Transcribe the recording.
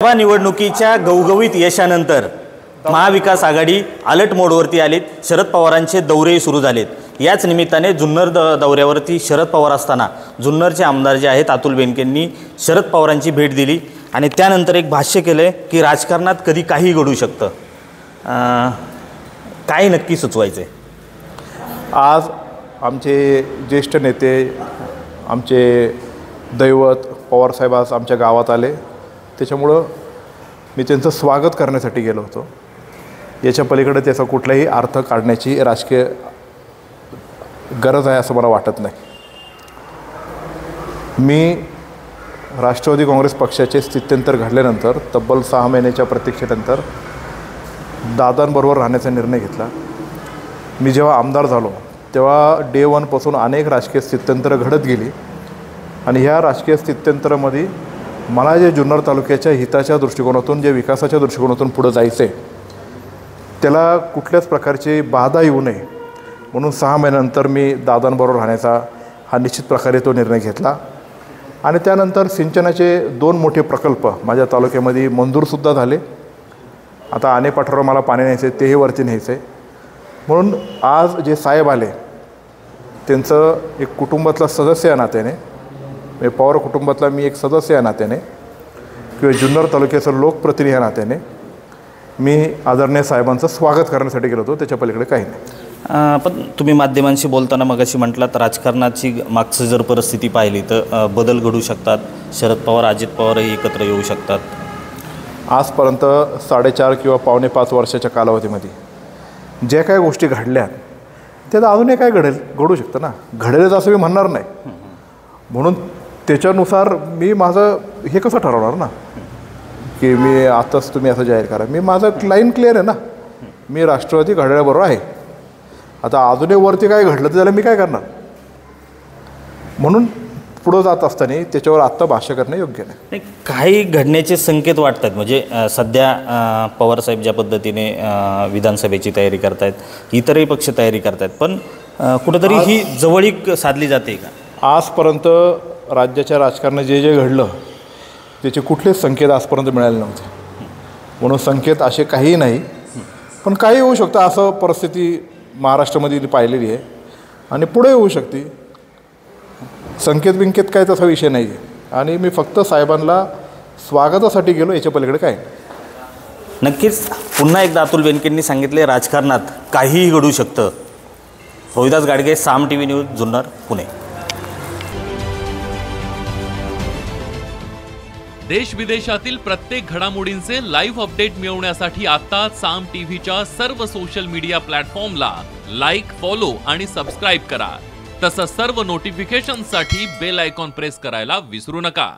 लोकसभा निवडणुकीच्या गवगवीत यशानंतर महाविकास आघाडी अलर्ट मोडवरती आलीत। शरद पवारांचे दौरे सुरू झालेत। याच निमित्ताने जुन्नर दौऱ्यावरती शरद पवार असताना जुन्नरचे आमदार जे आहेत अतुल बेनकेंनी शरद पवारांची भेट दिली आणि त्यानंतर एक भाष्य केले की राजकारणात कधी काही घडू शकतं। काय नक्की सुचवायचे? आज आमचे ज्येष्ठ नेते, आमचे दैवत पवारसाहेब आज आमच्या गावात आले, त्याच्यामुळं मी त्यांचं स्वागत करण्यासाठी गेलो होतो। याच्या पलीकडे त्याचा कुठलाही अर्थ काढण्याची राजकीय गरज आहे असं मला वाटत नाही। मी राष्ट्रवादी काँग्रेस पक्षाचे स्थित्यंतर घडल्यानंतर तब्बल 6 महिन्याच्या प्रतीक्षेनंतर दादांबरोबर राहण्याचा निर्णय घेतला। मी जेव्हा आमदार झालो तेव्हा डे 1 पासून अनेक राजकीय स्थित्यंतरं घडत गेली आणि ह्या राजकीय स्थित्यंतरामध्ये मला जे जुन्नर तालुक्याच्या हिताच्या दृष्टिकोनातून, जे विकासाच्या दृष्टिकोनातून पुढे जायचं आहे, त्याला कुठल्याच प्रकारची बाधा येऊ नये म्हणून 6 महिन्यानंतर मी दादांबरोबर राहण्याचा हा निश्चित प्रकारे तो निर्णय घेतला। आणि त्यानंतर सिंचनाचे 2 मोठे प्रकल्प माझ्या तालुक्यामध्ये मंजूरसुद्धा झाले। आता आनेपाठावर मला पाणी न्यायचं आहे, तेही वरती न्यायचं आहे। म्हणून आज जे साहेब आले त्यांचं एक कुटुंबातला सदस्य या नात्याने, पवार कुटुंबातला मी एक सदस्य या नात्याने किंवा जुन्नर तालुक्याचं लोकप्रतिनिधी या नात्याने मी आदरणीय साहेबांचं स्वागत करण्यासाठी गेलो होतो, त्याच्या पलीकडे काही नाही। पण तुम्ही माध्यमांशी बोलताना मगाशी म्हटलं तर राजकारणाची मागची जर परिस्थिती पाहिली तर बदल घडू शकतात, शरद पवार अजित पवारही एकत्र येऊ शकतात। आजपर्यंत 4.5 किंवा 4.25 वर्षाच्या कालावधीमध्ये ज्या काही गोष्टी घडल्या त्यात अजूनही काय घडू शकतं ना, घडेलच असं मी म्हणणार नाही। म्हणून त्याच्यानुसार मी माझं हे कसं ठरवणार ना की मी आताच तुम्ही असं जाहीर करा। मी माझं लाईन क्लिअर आहे ना, मी राष्ट्रवादी घड्याळाबरोबर आहे। आता अजूनही वरती काय घडलं तर त्याला मी काय करणार, म्हणून पुढं जात असताना त्याच्यावर आत्ता भाष्य करणं योग्य नाही। काही घडण्याचे संकेत वाटतात, म्हणजे सध्या पवारसाहेब ज्या पद्धतीने विधानसभेची तयारी करतायत, इतरही पक्ष तयारी करतायत, पण कुठंतरी ही जवळीक साधली जाते का? आजपर्यंत राज्याच्या राजकारणात जे जे घडलं त्याचे कुठलेच संकेत आजपर्यंत मिळाले नव्हते। म्हणून संकेत असे काहीही नाही, पण काही होऊ शकतं असं परिस्थिती महाराष्ट्रामध्ये पाहिलेली आहे आणि पुढे होऊ शकते। संकेत बिंकेत काय तसा विषय नाही आहे आणि मी फक्त साहेबांना स्वागतासाठी गेलो, याच्या पलीकडे काय। नक्कीच पुन्हा एकदा अतुल बेनकेंनी सांगितले राजकारणात काहीही घडू शकतं। रोहिदास गाडगे, साम TV न्यूज, जुन्नर, पुणे। देश विदेशातील प्रत्येक घडामोडींचे लाईव्ह अपडेट मिळवण्यासाठी आता साम टीव्हीच्या सर्व सोशल मीडिया प्लॅटफॉर्मला लाईक, फॉलो आणि सबस्क्राईब करा। तसंच सर्व नोटिफिकेशनसाठी बेल आयकॉन प्रेस करायला विसरू नका।